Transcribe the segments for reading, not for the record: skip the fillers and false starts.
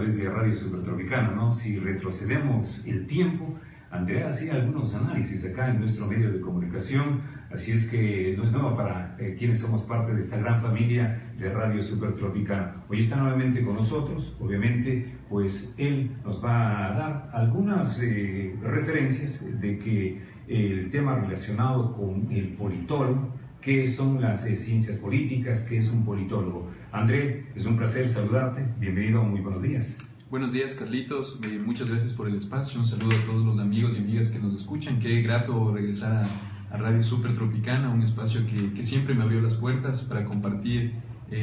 través de Radio Supertropicana, ¿no? Si retrocedemos el tiempo, Andrea hacía algunos análisis acá en nuestro medio de comunicación, así es que no es nuevo para quienes somos parte de esta gran familia de Radio Supertropicana. Hoy está nuevamente con nosotros, obviamente, pues él nos va a dar algunas referencias de que el tema relacionado con el politólogo, qué son las ciencias políticas, qué es un politólogo. André, es un placer saludarte, bienvenido, muy buenos días. Buenos días, Carlitos, muchas gracias por el espacio, un saludo a todos los amigos y amigas que nos escuchan, qué grato regresar a Radio Supertropicana, un espacio que siempre me abrió las puertas para compartir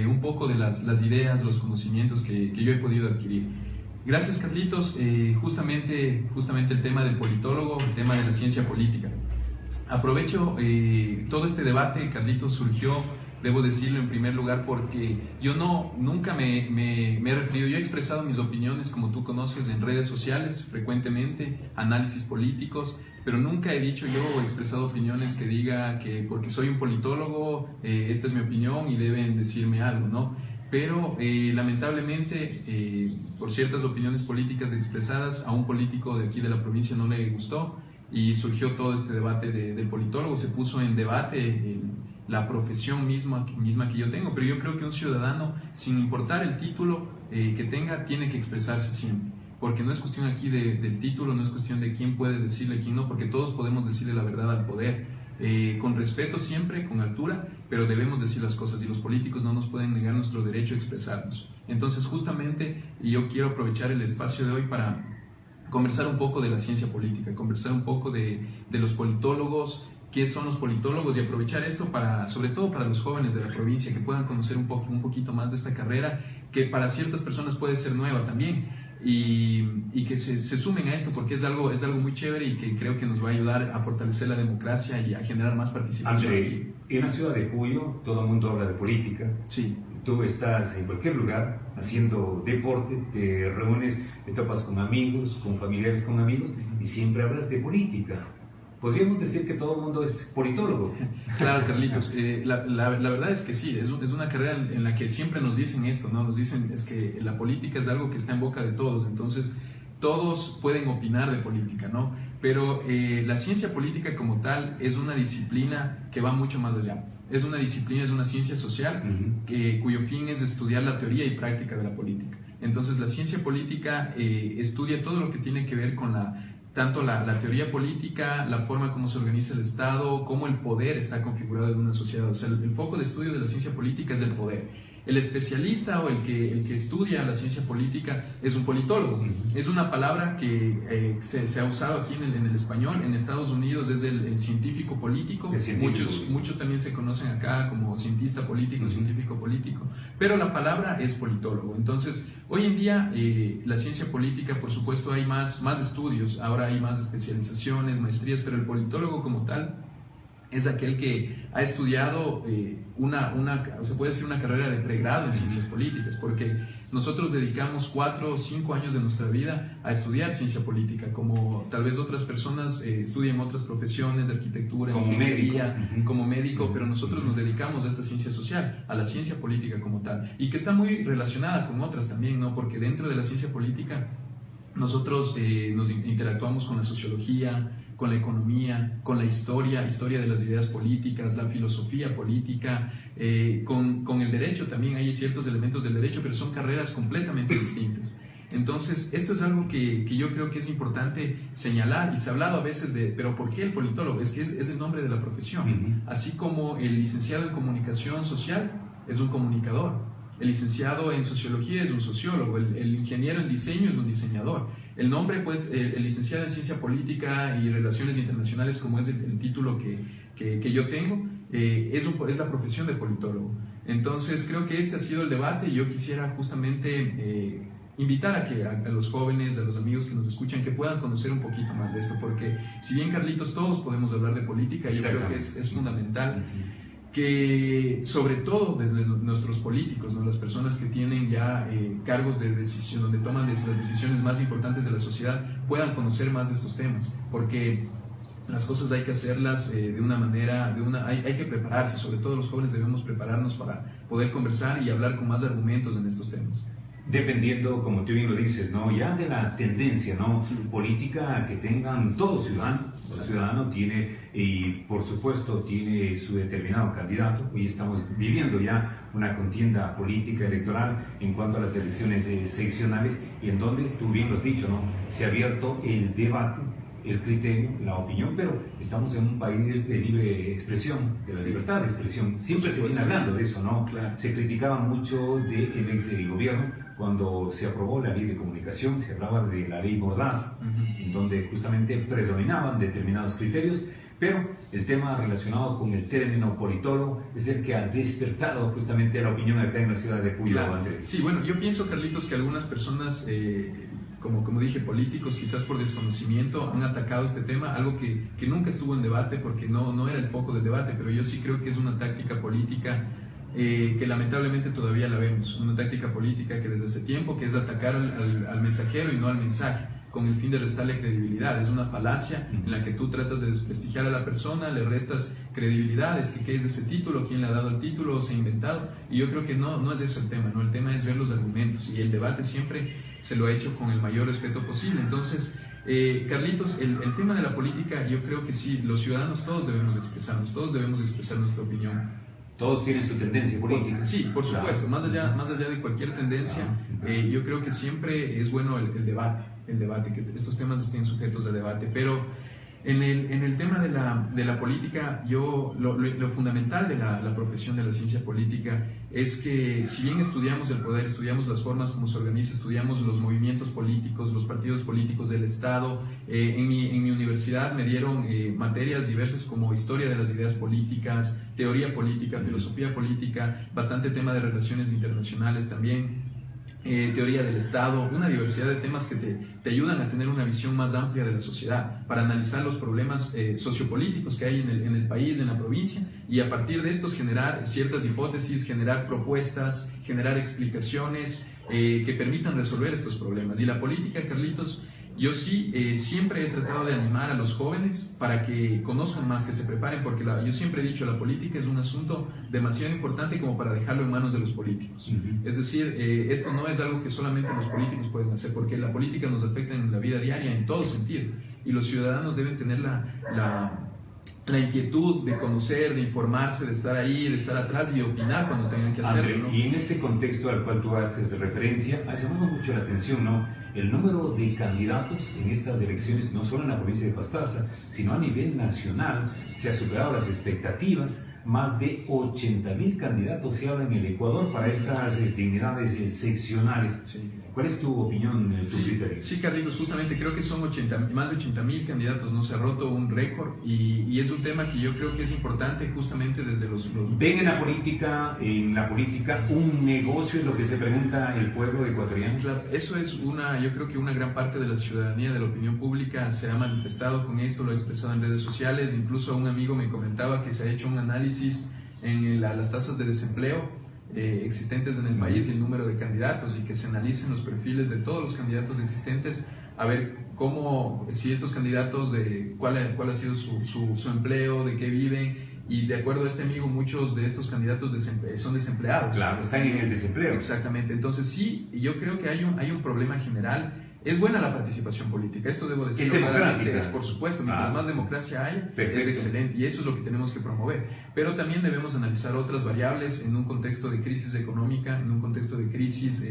un poco de las ideas, los conocimientos que yo he podido adquirir. Gracias, Carlitos, justamente el tema del politólogo, el tema de la ciencia política. Aprovecho todo este debate, Carlitos, surgió, debo decirlo en primer lugar, porque yo nunca me he referido, yo he expresado mis opiniones, como tú conoces, en redes sociales frecuentemente, análisis políticos, pero nunca he dicho yo o he expresado opiniones que diga que porque soy un politólogo, esta es mi opinión y deben decirme algo, ¿no? Pero lamentablemente, por ciertas opiniones políticas expresadas, a un político de aquí de la provincia no le gustó y surgió todo este debate del politólogo, se puso en debate la profesión misma que yo tengo, pero yo creo que un ciudadano, sin importar el título que tenga, tiene que expresarse siempre, porque no es cuestión aquí del título, no es cuestión de quién puede decirle, quién no, porque todos podemos decirle la verdad al poder, con respeto siempre, con altura, pero debemos decir las cosas y los políticos no nos pueden negar nuestro derecho a expresarnos. Entonces justamente yo quiero aprovechar el espacio de hoy para conversar un poco de la ciencia política, conversar un poco de los politólogos, qué son los politólogos y aprovechar esto sobre todo para los jóvenes de la provincia que puedan conocer un poquito más de esta carrera que para ciertas personas puede ser nueva también y que se sumen a esto porque es algo muy chévere y que creo que nos va a ayudar a fortalecer la democracia y a generar más participación aquí. En la ciudad de Puyo todo el mundo habla de política. Sí. Tú estás en cualquier lugar haciendo deporte, te reúnes, te topas con amigos, con familiares, con amigos y siempre hablas de política. Podríamos decir que todo el mundo es politólogo. Claro, Carlitos. La verdad es que sí, es una carrera en la que siempre nos dicen esto, ¿no? Nos dicen es que la política es algo que está en boca de todos, entonces todos pueden opinar de política, ¿no? Pero la ciencia política como tal es una disciplina que va mucho más allá. Es una disciplina, es una ciencia social cuyo fin es estudiar la teoría y práctica de la política. Entonces la ciencia política estudia todo lo que tiene que ver con tanto la teoría política, la forma como se organiza el Estado, cómo el poder está configurado en una sociedad. O sea, el foco de estudio de la ciencia política es el poder. El especialista o el que estudia la ciencia política es un politólogo. Es una palabra que se ha usado aquí en el español. En Estados Unidos es el científico político. Muchos también se conocen acá como cientista político, científico político. Pero la palabra es politólogo. Entonces, hoy en día la ciencia política, por supuesto, hay más estudios. Ahora hay más especializaciones, maestrías, pero el politólogo como tal es aquel que ha estudiado se puede decir una carrera de pregrado en ciencias políticas, porque nosotros dedicamos 4 o 5 años de nuestra vida a estudiar ciencia política, como tal vez otras personas estudian otras profesiones de arquitectura, ingeniería, como médico, pero nosotros nos dedicamos a esta ciencia social, a la ciencia política como tal, y que está muy relacionada con otras también, ¿no? Porque dentro de la ciencia política nosotros nos interactuamos con la sociología, con la economía, con la historia de las ideas políticas, la filosofía política, con el derecho también hay ciertos elementos del derecho, pero son carreras completamente distintas. Entonces, esto es algo que yo creo que es importante señalar y se ha hablado a veces pero ¿por qué el politólogo? Es que es el nombre de la profesión. Así como el licenciado en comunicación social es un comunicador. El licenciado en sociología es un sociólogo, el ingeniero en diseño es un diseñador. El nombre, pues, el licenciado en ciencia política y relaciones internacionales, como es el título que yo tengo, es la profesión de politólogo. Entonces, creo que este ha sido el debate y yo quisiera justamente invitar a los jóvenes, a los amigos que nos escuchan, que puedan conocer un poquito más de esto, porque si bien, Carlitos, todos podemos hablar de política, yo creo que es fundamental que sobre todo desde nuestros políticos, ¿no? Las personas que tienen ya cargos de decisión, donde toman las decisiones más importantes de la sociedad, puedan conocer más de estos temas, porque las cosas hay que hacerlas de una manera, hay que prepararse, sobre todo los jóvenes debemos prepararnos para poder conversar y hablar con más argumentos en estos temas. dependiendo, como tú bien lo dices, ¿no? Ya de la tendencia, ¿no? Sí. Política que tengan todo ciudadano. El ciudadano tiene, y por supuesto, tiene su determinado candidato. Hoy estamos viviendo ya una contienda política electoral en cuanto a las elecciones seccionales, y en donde, tú bien lo has dicho, ¿no? Se ha abierto el debate, el criterio, la opinión, pero estamos en un país de libre expresión, de la libertad de expresión. Siempre se viene hablando de eso, ¿no? Claro. Se criticaba mucho del ex gobierno cuando se aprobó la ley de comunicación, se hablaba de la ley Borrás, en donde justamente predominaban determinados criterios, pero el tema relacionado con el término politólogo es el que ha despertado justamente la opinión acá en la ciudad de Puyo. Claro. Andrés. Sí, bueno, yo pienso, Carlitos, que algunas personas, como dije, políticos, quizás por desconocimiento, han atacado este tema, algo que nunca estuvo en debate porque no era el foco del debate, pero yo sí creo que es una táctica política que lamentablemente todavía la vemos, una táctica política que desde hace tiempo, que es atacar al mensajero y no al mensaje, con el fin de restarle credibilidad. Es una falacia en la que tú tratas de desprestigiar a la persona, le restas credibilidad, es que qué es ese título, quién le ha dado el título, se ha inventado, y yo creo que no es eso el tema, ¿no? El tema es ver los argumentos, y el debate siempre se lo ha hecho con el mayor respeto posible. Entonces, Carlitos, el tema de la política, yo creo que sí, los ciudadanos todos debemos expresarnos, todos debemos expresar nuestra opinión. Todos tienen su tendencia política. Sí, por supuesto, más allá de cualquier tendencia, yo creo que siempre es bueno el debate, que estos temas estén sujetos a debate, pero en el tema de la política, lo fundamental de la profesión de la ciencia política es que, si bien estudiamos el poder, estudiamos las formas como se organiza, estudiamos los movimientos políticos, los partidos políticos del Estado, en mi universidad me dieron materias diversas como historia de las ideas políticas, teoría política, filosofía política, bastante tema de relaciones internacionales también, teoría del Estado, una diversidad de temas que te ayudan a tener una visión más amplia de la sociedad, para analizar los problemas sociopolíticos que hay en el país, en la provincia, y a partir de estos generar ciertas hipótesis, generar propuestas, generar explicaciones que permitan resolver estos problemas. Y la política, Carlitos, yo sí siempre he tratado de animar a los jóvenes para que conozcan más, que se preparen, porque yo siempre he dicho, la política es un asunto demasiado importante como para dejarlo en manos de los políticos. Es decir, esto no es algo que solamente los políticos pueden hacer, porque la política nos afecta en la vida diaria en todo sentido, y los ciudadanos deben tener la inquietud de conocer, de informarse, de estar ahí, de estar atrás y de opinar cuando tengan que hacerlo, ¿no? Y en ese contexto al cual tú haces referencia, ha llamado mucho la atención, ¿no? El número de candidatos en estas elecciones, no solo en la provincia de Pastaza, sino a nivel nacional, se ha superado las expectativas. Más de 80.000 candidatos se habla en el Ecuador para estas dignidades seccionales. Sí. ¿Cuál es tu opinión, tu criterio? Sí, Carlitos, justamente creo que son más de 80.000 candidatos, ¿no? Se ha roto un récord, y es un tema que yo creo que es importante justamente desde los... ¿Ven en la política un negocio, es lo que se pregunta el pueblo ecuatoriano? Claro, eso es yo creo que una gran parte de la ciudadanía, de la opinión pública, se ha manifestado con esto, lo ha expresado en redes sociales. Incluso un amigo me comentaba que se ha hecho un análisis en las tasas de desempleo existentes en el país y el número de candidatos, y que se analicen los perfiles de todos los candidatos existentes, a ver si estos candidatos, cuál ha sido su empleo, de qué viven, y de acuerdo a este amigo, muchos de estos candidatos son desempleados. Claro, están en el desempleo. Exactamente, entonces sí, yo creo que hay un problema general. Es buena la participación política, esto debo decirlo claramente, por supuesto, mientras más democracia hay, es excelente, y eso es lo que tenemos que promover. Pero también debemos analizar otras variables en un contexto de crisis económica, en un contexto de crisis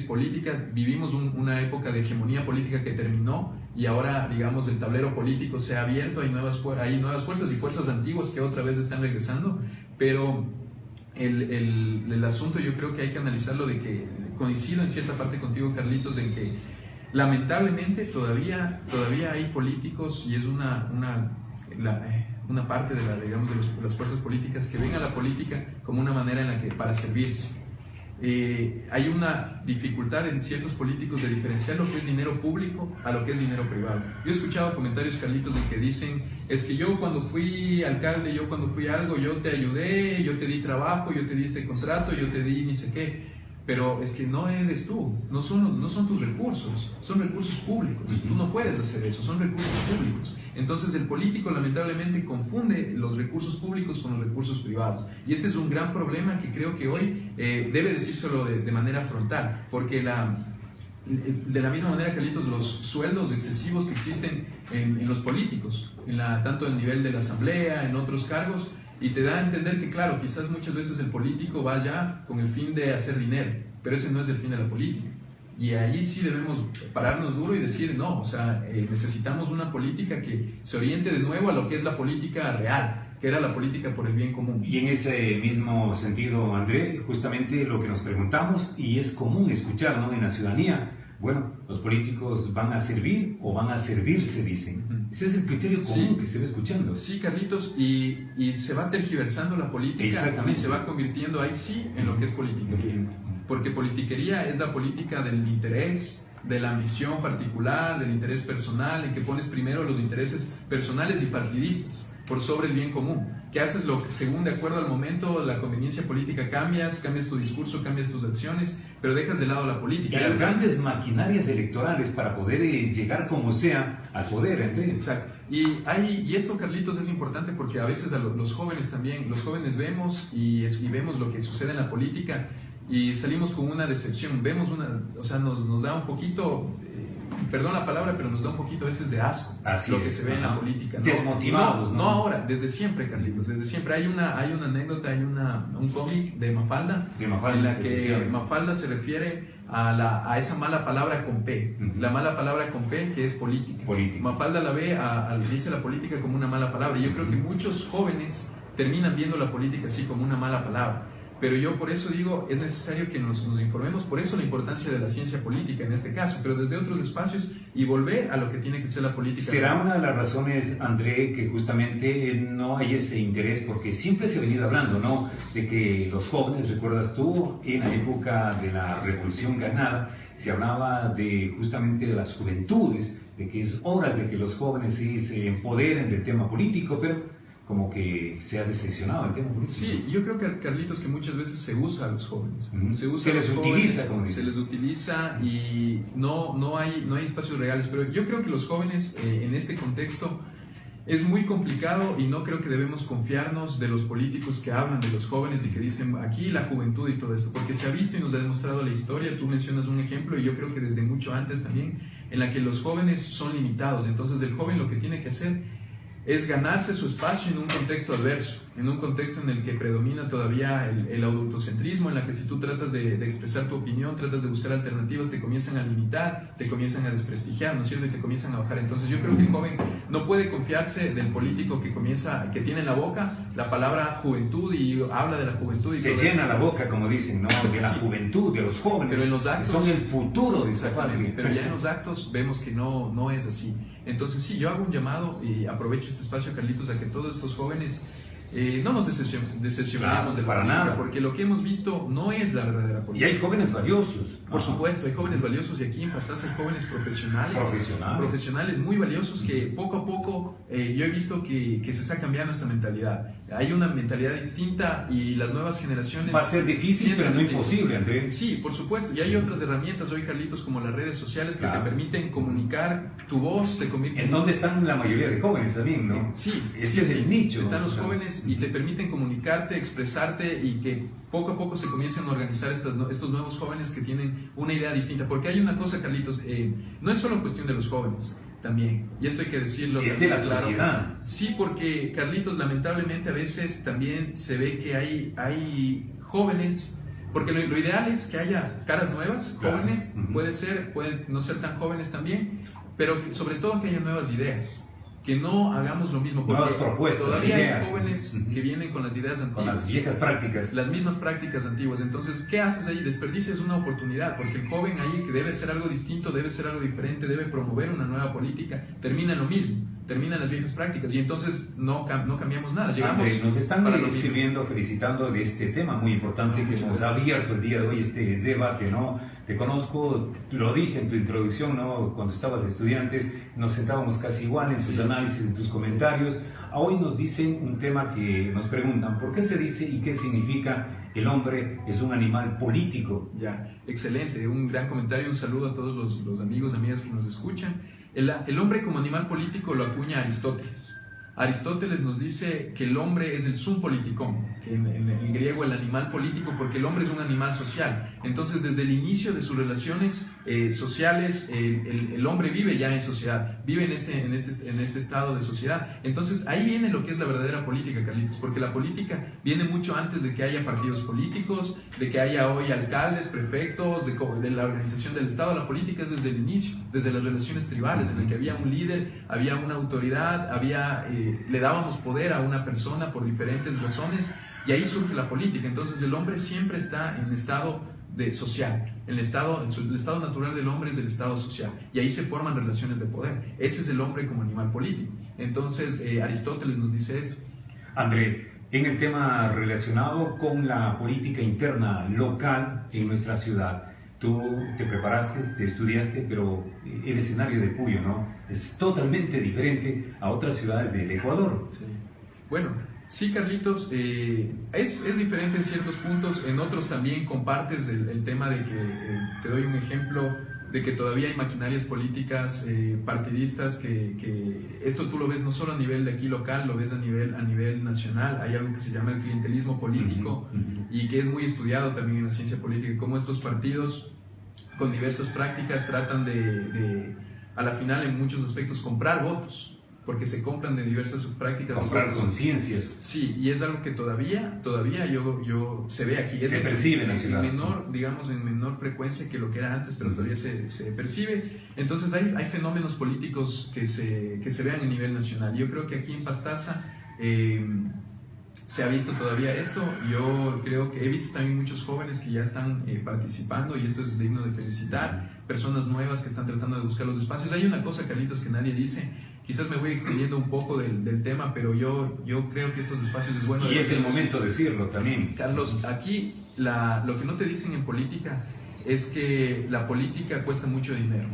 políticas. Vivimos una época de hegemonía política que terminó, y ahora, digamos, el tablero político se ha abierto, hay nuevas fuerzas y fuerzas antiguas que otra vez están regresando, pero el asunto, yo creo que hay que analizarlo, de que coincido en cierta parte contigo, Carlitos, en que lamentablemente todavía hay políticos, y es una parte de las fuerzas políticas, que ven a la política como una manera en la que para servirse. Hay una dificultad en ciertos políticos de diferenciar lo que es dinero público a lo que es dinero privado. Yo he escuchado comentarios, Carlitos, en que dicen, es que yo cuando fui alcalde, yo cuando fui algo, yo te ayudé, yo te di trabajo, yo te di este contrato, yo te di ni sé qué. pero es que no eres tú, no son tus recursos, son recursos públicos. Tú no puedes hacer eso, son recursos públicos. Entonces el político lamentablemente confunde los recursos públicos con los recursos privados. Y este es un gran problema que creo que hoy debe decírselo de manera frontal, porque de la misma manera, Carlitos, los sueldos excesivos que existen en los políticos, tanto en el nivel de la asamblea, en otros cargos, y te da a entender que, claro, quizás muchas veces el político va allá con el fin de hacer dinero, pero ese no es el fin de la política. Y ahí sí debemos pararnos duro y decir, no, o sea, necesitamos una política que se oriente de nuevo a lo que es la política real, que era la política por el bien común. Y en ese mismo sentido, André, justamente lo que nos preguntamos, y es común escuchar, ¿no?, en la ciudadanía, bueno, los políticos van a servir o van a servirse, dicen. Ese es el criterio común que se va escuchando. Sí, Carlitos, y se va tergiversando la política y se va convirtiendo ahí sí en lo que es politiquería. Porque politiquería es la política del interés, de la ambición particular, del interés personal, en que pones primero los intereses personales y partidistas por sobre el bien común, que haces lo que según de acuerdo al momento, la conveniencia política, cambias tu discurso, cambias tus acciones, pero dejas de lado la política. Y las grandes maquinarias electorales para poder llegar como sea al poder, ¿entiendes? Exacto. Y esto, Carlitos, es importante porque a veces a los jóvenes también, los jóvenes vemos y vemos lo que sucede en la política y salimos con una decepción, o sea, nos da un poquito... perdón la palabra, pero nos da un poquito a veces de asco lo que se ve en la política. Desmotivados, ¿no? No ahora, desde siempre, Carlitos, desde siempre. Hay una anécdota, hay un cómic de Mafalda, en la que Mafalda se refiere a esa mala palabra con P, la mala palabra con P que es política. Mafalda la ve, dice la política como una mala palabra, y yo creo que muchos jóvenes terminan viendo la política así como una mala palabra. Pero yo por eso digo, es necesario que nos informemos, por eso la importancia de la ciencia política en este caso, pero desde otros espacios y volver a lo que tiene que ser la política. ¿Será una de las razones, André, que justamente no hay ese interés? Porque siempre se ha venido hablando, ¿no?, de que los jóvenes, recuerdas tú, en la época de la Revolución Ganada, se hablaba justamente de las juventudes, de que es hora de que los jóvenes sí se empoderen del tema político, pero como que se ha decepcionado el tema político. Sí, yo creo que, Carlitos, que muchas veces se usa a los jóvenes. Se les utiliza, como se les utiliza y no hay espacios reales. Pero yo creo que los jóvenes en este contexto es muy complicado y no creo que debemos confiarnos de los políticos que hablan de los jóvenes y que dicen aquí la juventud y todo esto, porque se ha visto y nos ha demostrado la historia. Tú mencionas un ejemplo y yo creo que desde mucho antes también, en la que los jóvenes son limitados. Entonces el joven lo que tiene que hacer es ganarse su espacio en un contexto adverso, en un contexto en el que predomina todavía el adultocentrismo, en la que si tú tratas de expresar tu opinión, tratas de buscar alternativas, te comienzan a limitar, te comienzan a desprestigiar, ¿no es cierto? Y te comienzan a bajar. Entonces yo creo que el joven no puede confiarse del político que tiene en la boca la palabra juventud y habla de la juventud. Y se llena la boca, como dicen, ¿no?, de la juventud, de los jóvenes, pero en los actos, son el futuro. Exactamente, pero ya en los actos vemos que no es así. Entonces sí, yo hago un llamado y aprovecho este espacio, Carlitos, a que todos estos jóvenes no nos decepcionemos de la política, porque lo que hemos visto no es la verdadera política. Y hay jóvenes valiosos. Por supuesto, hay jóvenes valiosos, y aquí en Pastaza hay jóvenes profesionales muy valiosos que poco a poco yo he visto que se está cambiando esta mentalidad. Hay una mentalidad distinta y las nuevas generaciones... Va a ser difícil, pero no imposible, André. Sí, por supuesto. Y hay otras herramientas hoy, Carlitos, como las redes sociales que te permiten comunicar tu voz, ¿En dónde están la mayoría de jóvenes también, no? Sí. Ese es el nicho. Están los jóvenes y te permiten comunicarte, expresarte y que poco a poco se comiencen a organizar estos nuevos jóvenes que tienen una idea distinta. Porque hay una cosa, Carlitos, no es solo cuestión de los jóvenes también, y esto hay que decirlo. Es de la sociedad. Sí, porque, Carlitos, lamentablemente a veces también se ve que hay jóvenes, porque lo ideal es que haya caras nuevas, jóvenes, pueden no ser tan jóvenes también, pero sobre todo que haya nuevas ideas. Que no hagamos lo mismo, porque nuevas propuestas, todavía ideas. Hay jóvenes que vienen con las ideas antiguas, con las viejas prácticas, las mismas prácticas antiguas. Entonces, ¿qué haces ahí? Desperdicias una oportunidad, porque el joven ahí, que debe ser algo distinto, debe ser algo diferente, debe promover una nueva política, termina en lo mismo, terminan las viejas prácticas, y entonces no cambiamos nada. Llegamos nos están escribiendo, felicitando de este tema muy importante que nos ha abierto el día de hoy, este debate, ¿no? Te conozco, lo dije en tu introducción, ¿no?, cuando estabas estudiantes, nos sentábamos casi igual en tus análisis, en tus comentarios. Hoy nos dicen un tema que nos preguntan, ¿por qué se dice y qué significa el hombre es un animal político. Ya, excelente, un gran comentario, un saludo a todos los amigos, amigas que nos escuchan. El hombre como animal político lo acuña Aristóteles. Aristóteles nos dice que el hombre es el sum politikon, que en griego el animal político, porque el hombre es un animal social. Entonces, desde el inicio de sus relaciones sociales, el hombre vive ya en sociedad, vive en este estado de sociedad. Entonces, ahí viene lo que es la verdadera política, Carlitos, porque la política viene mucho antes de que haya partidos políticos, de que haya hoy alcaldes, prefectos, de la organización del Estado. La política es desde el inicio, desde las relaciones tribales, en el que había un líder, había una autoridad, le dábamos poder a una persona por diferentes razones, y ahí surge la política. Entonces el hombre siempre está en estado social, el estado natural del hombre es el estado social, y ahí se forman relaciones de poder. Ese es el hombre como animal político. Entonces Aristóteles nos dice esto. André, en el tema relacionado con la política interna local en nuestra ciudad, tú te preparaste, te estudiaste, pero el escenario de Puyo, ¿no?, es totalmente diferente a otras ciudades del Ecuador. Sí. Bueno, sí, Carlitos, es diferente en ciertos puntos, en otros también compartes el tema de que, te doy un ejemplo, de que todavía hay maquinarias políticas partidistas, que esto tú lo ves no solo a nivel de aquí local, lo ves a nivel nacional. Hay algo que se llama el clientelismo político, y que es muy estudiado también en la ciencia política, cómo estos partidos con diversas prácticas tratan de a la final, en muchos aspectos, comprar votos, porque se compran de diversas prácticas. Comprar conciencias. Sí, y es algo que todavía yo se ve aquí. Se percibe en la ciudad. En menor frecuencia que lo que era antes, pero todavía se percibe. Entonces hay fenómenos políticos que se vean a nivel nacional. Yo creo que aquí en Pastaza se ha visto todavía esto. Yo creo que he visto también muchos jóvenes que ya están participando, y esto es digno de felicitar. Personas nuevas que están tratando de buscar los espacios. Hay una cosa, Carlitos, que nadie dice. Quizás me voy extendiendo un poco del tema, pero yo creo que estos espacios es bueno. Y es el momento de decirlo también. Carlos, aquí lo que no te dicen en política es que la política cuesta mucho dinero.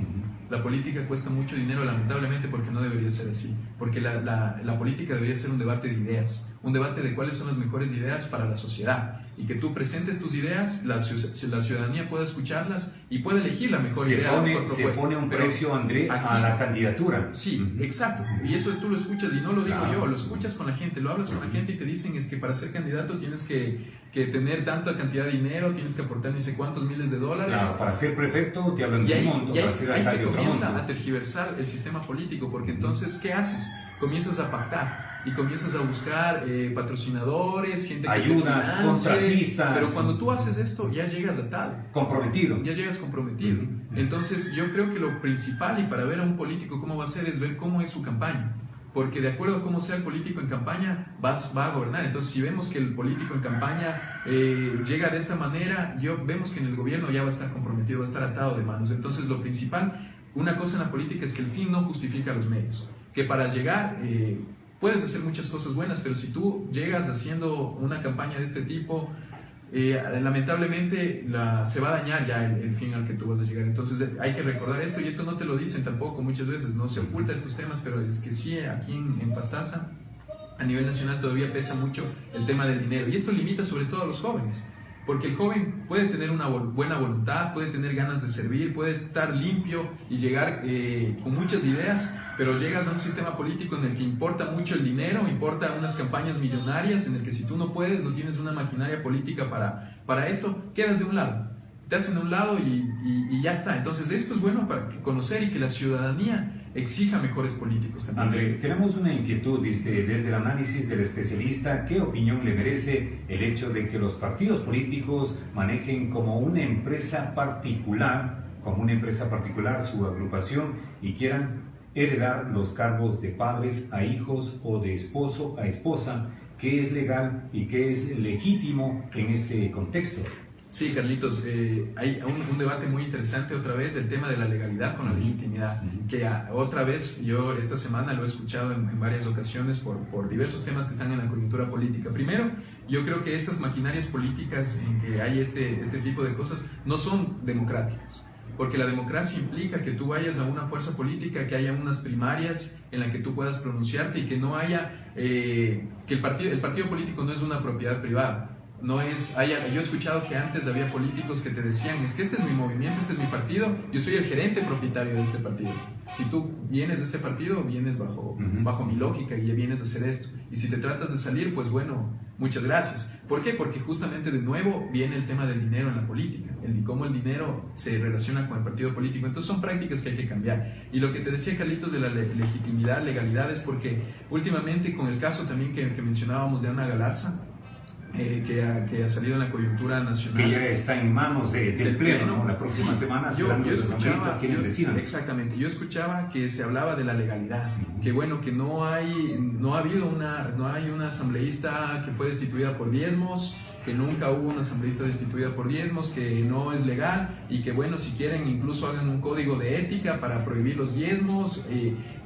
La política cuesta mucho dinero, lamentablemente, porque no debería ser así. Porque la política debería ser un debate de ideas, un debate de cuáles son las mejores ideas para la sociedad, y que tú presentes tus ideas, la ciudadanía pueda escucharlas y pueda elegir la mejor idea. Se pone un precio, André, a la candidatura. Sí, exacto. Y eso tú lo escuchas, y no lo digo yo, lo escuchas con la gente, lo hablas con la gente, y te dicen es que para ser candidato tienes que tener tanta cantidad de dinero, tienes que aportar ni sé cuántos miles de dólares. Claro, para ser prefecto te hablan de un monto, para ser alcalde ahí se comienza otro monto. a tergiversar el sistema político, porque entonces, ¿qué haces? Comienzas a pactar y comienzas a buscar patrocinadores, gente que ayudas, te financie, contratistas. pero cuando tú haces esto ya llegas atado. Comprometido. Ya llegas comprometido. Entonces yo creo que lo principal, y para ver a un político cómo va a ser, es ver cómo es su campaña. Porque de acuerdo a cómo sea el político en campaña, va a gobernar. Entonces, si vemos que el político en campaña llega de esta manera, vemos que en el gobierno ya va a estar comprometido, va a estar atado de manos. Entonces, lo principal, una cosa en la política es que el fin no justifica los medios. Que para llegar puedes hacer muchas cosas buenas, pero si tú llegas haciendo una campaña de este tipo, lamentablemente se va a dañar ya el fin al que tú vas a llegar. Entonces hay que recordar esto, y esto no te lo dicen tampoco muchas veces, no se oculta estos temas, pero es que sí, aquí en Pastaza, a nivel nacional todavía pesa mucho el tema del dinero, y esto limita sobre todo a los jóvenes. Porque el joven puede tener una buena voluntad, puede tener ganas de servir, puede estar limpio y llegar con muchas ideas, pero llegas a un sistema político en el que importa mucho el dinero, importa unas campañas millonarias, en el que si tú no puedes, no tienes una maquinaria política para esto, quedas de un lado. Te hacen de un lado y ya está. Entonces esto es bueno para conocer y que la ciudadanía exija mejores políticos también. André, tenemos una inquietud desde el análisis del especialista. ¿Qué opinión le merece el hecho de que los partidos políticos manejen como una empresa particular su agrupación, y quieran heredar los cargos de padres a hijos o de esposo a esposa? ¿Qué es legal y qué es legítimo en este contexto? Sí, Carlitos, hay un debate muy interesante otra vez, el tema de la legalidad con la legitimidad, que otra vez yo esta semana lo he escuchado en varias ocasiones por diversos temas que están en la coyuntura política. Primero, yo creo que estas maquinarias políticas en que hay este tipo de cosas no son democráticas. Porque la democracia implica que tú vayas a una fuerza política, que haya unas primarias en las que tú puedas pronunciarte, y que no haya, que el partido político no es una propiedad privada. yo he escuchado que antes había políticos que te decían, es que este es mi movimiento, este es mi partido, yo soy el gerente propietario de este partido. Si tú vienes de este partido, vienes bajo mi lógica y vienes a hacer esto. Y si te tratas de salir, pues bueno, muchas gracias. ¿Por qué? Porque justamente de nuevo viene el tema del dinero en la política, cómo el dinero se relaciona con el partido político. Entonces son prácticas que hay que cambiar. Y lo que te decía Carlitos de la legitimidad, legalidad, es porque últimamente con el caso también que mencionábamos de Ana Galarza, que ha salido en la coyuntura nacional. Que ya está en manos del Pleno, ¿no? La próxima semana serán los asambleístas quienes decidan. Exactamente, yo escuchaba que se hablaba de la legalidad, que bueno, que no hay una asambleísta que fue destituida por diezmos, que nunca hubo una asambleísta destituida por diezmos, que no es legal y que bueno, si quieren incluso hagan un código de ética para prohibir los diezmos,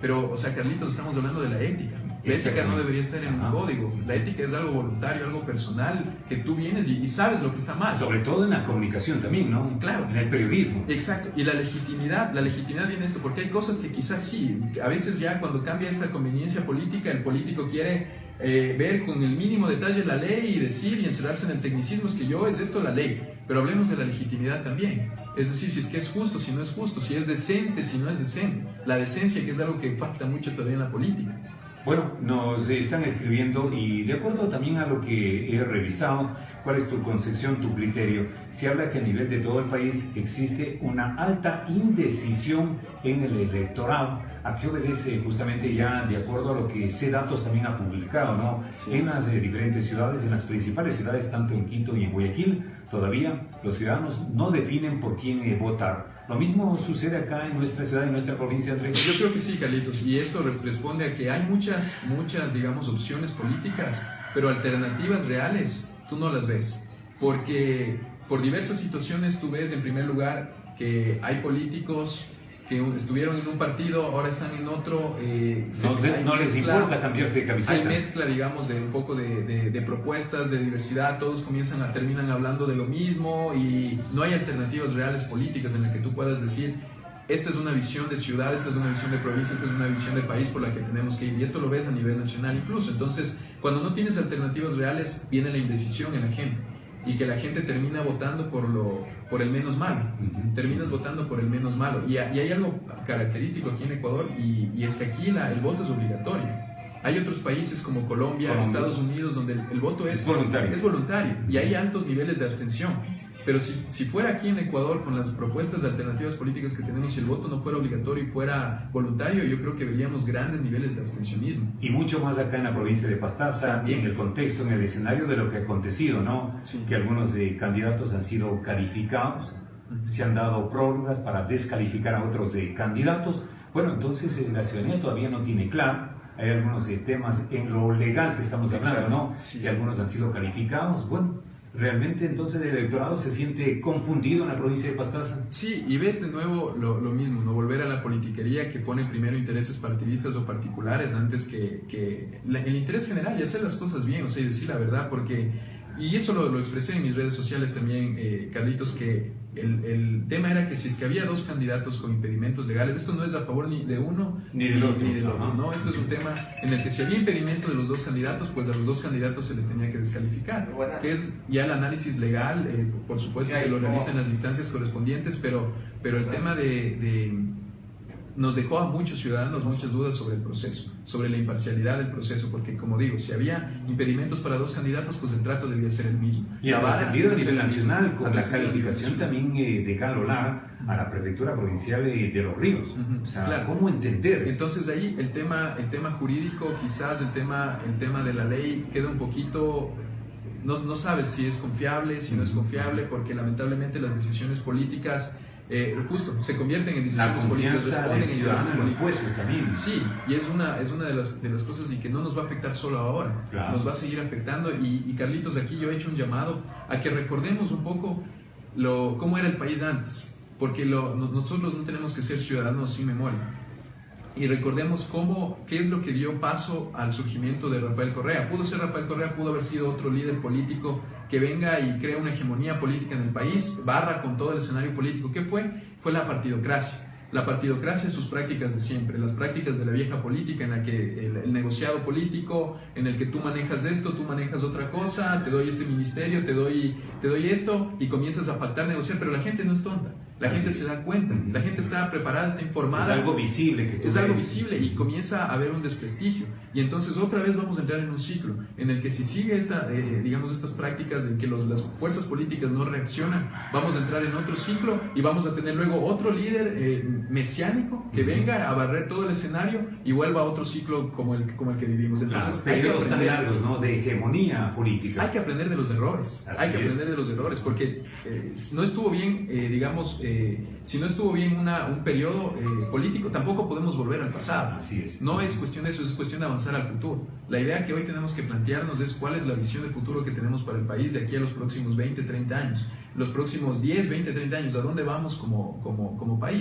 pero, o sea, Carlitos, estamos hablando de la ética. La ética no debería estar en un código. La ética es algo voluntario, algo personal, que tú vienes y sabes lo que está mal. Sobre todo en la comunicación también, ¿no? Claro. En el periodismo. Exacto. Y la legitimidad viene esto, porque hay cosas que quizás sí, a veces ya cuando cambia esta conveniencia política, el político quiere ver con el mínimo detalle la ley y decir y encerrarse en el tecnicismo, es que es esto la ley. Pero hablemos de la legitimidad también. Es decir, si es que es justo, si no es justo, si es decente, si no es decente. La decencia, que es algo que falta mucho todavía en la política. Bueno, nos están escribiendo y de acuerdo también a lo que he revisado, ¿cuál es tu concepción, tu criterio? Se habla que a nivel de todo el país existe una alta indecisión en el electorado. ¿A qué obedece justamente ya de acuerdo a lo que CEDATOS también ha publicado, ¿no? Sí. En las diferentes ciudades, en las principales ciudades, tanto en Quito y en Guayaquil, todavía los ciudadanos no definen por quién votar. ¿Lo mismo sucede acá en nuestra ciudad, en nuestra provincia, Andrés? Yo creo que sí, Carlitos, y esto responde a que hay muchas, digamos, opciones políticas, pero alternativas reales tú no las ves, porque por diversas situaciones tú ves, en primer lugar, que hay políticos que estuvieron en un partido, ahora están en otro. No les importa cambiarse de camiseta. Hay mezcla, digamos, de un poco de propuestas, de diversidad, todos terminan hablando de lo mismo y no hay alternativas reales políticas en las que tú puedas decir, esta es una visión de ciudad, esta es una visión de provincia, esta es una visión de país por la que tenemos que ir, y esto lo ves a nivel nacional incluso. Entonces, cuando no tienes alternativas reales, viene la indecisión en la gente, y que la gente termina votando por el menos malo. Terminas votando por el menos malo. Y hay algo característico aquí en Ecuador, y es que aquí el voto es obligatorio. Hay otros países como Colombia, Estados Unidos, donde el voto es voluntario y hay altos niveles de abstención. Pero si fuera aquí en Ecuador, con las propuestas de alternativas políticas que tenemos, si el voto no fuera obligatorio y fuera voluntario, yo creo que veríamos grandes niveles de abstencionismo. Y mucho más acá en la provincia de Pastaza, en el contexto, en el escenario de lo que ha acontecido, ¿no? Sí. Que algunos candidatos han sido calificados, se han dado prórrogas para descalificar a otros candidatos. Bueno, entonces la ciudadanía todavía no tiene claro. Hay algunos temas en lo legal que estamos hablando, ¿no? Sí. Que algunos han sido calificados. Bueno, ¿realmente entonces el electorado se siente confundido en la provincia de Pastaza? Sí, y ves de nuevo lo mismo, ¿no? Volver a la politiquería que pone primero intereses partidistas o particulares antes que el interés general y hacer las cosas bien, o sea, y decir la verdad, porque... Y eso lo expresé en mis redes sociales también, Carlitos, que el tema era que si es que había dos candidatos con impedimentos legales, esto no es a favor ni de uno ni del otro, ¿no? Esto es un tema en el que si había impedimento de los dos candidatos, pues a los dos candidatos se les tenía que descalificar, que es ya el análisis legal, por supuesto se lo realiza en las instancias correspondientes, pero el tema nos dejó a muchos ciudadanos muchas dudas sobre el proceso, sobre la imparcialidad del proceso, porque como digo, si había impedimentos para dos candidatos, pues el trato debía ser el mismo. Y el trascendido a nivel nacional, con la calificación también de Carlos Lara a la prefectura provincial de Los Ríos. O sea, claro. ¿Cómo entender? Entonces ahí el tema jurídico, quizás el tema de la ley queda un poquito... No sabes si es confiable, si no es confiable, porque lamentablemente las decisiones políticas... justo, se convierten en decisiones políticas, responden en decisiones políticas también. Sí, y es una de las cosas y que no nos va a afectar solo ahora, claro. Nos va a seguir afectando y Carlitos, aquí yo he hecho un llamado a que recordemos un poco cómo era el país antes, porque nosotros no tenemos que ser ciudadanos sin memoria. Y recordemos qué es lo que dio paso al surgimiento de Rafael Correa. Pudo ser Rafael Correa, pudo haber sido otro líder político que venga y crea una hegemonía política en el país, barra con todo el escenario político. ¿Qué fue? Fue la partidocracia. La partidocracia, sus prácticas de siempre, las prácticas de la vieja política en la que el negociado político, en el que tú manejas esto, tú manejas otra cosa, te doy este ministerio, te doy esto, y comienzas a pactar, negociar, pero la gente no es tonta. La gente se da cuenta, la gente está preparada, está informada. Es algo visible. Es algo visible y comienza a haber un desprestigio. Y entonces otra vez vamos a entrar en un ciclo en el que si sigue estas prácticas en que las fuerzas políticas no reaccionan, vamos a entrar en otro ciclo y vamos a tener luego otro líder mesiánico que venga a barrer todo el escenario y vuelva a otro ciclo como el que vivimos. Entonces hay que aprender, tan largos, ¿no? De hegemonía política. Hay que aprender de los errores. Aprender de los errores porque no estuvo bien, si no estuvo bien un periodo político, tampoco podemos volver al pasado. Así es. No es cuestión de eso, es cuestión de avanzar al futuro. La idea que hoy tenemos que plantearnos es cuál es la visión de futuro que tenemos para el país de aquí a los próximos 20, 30 años, los próximos 10, 20, 30 años, a dónde vamos como país.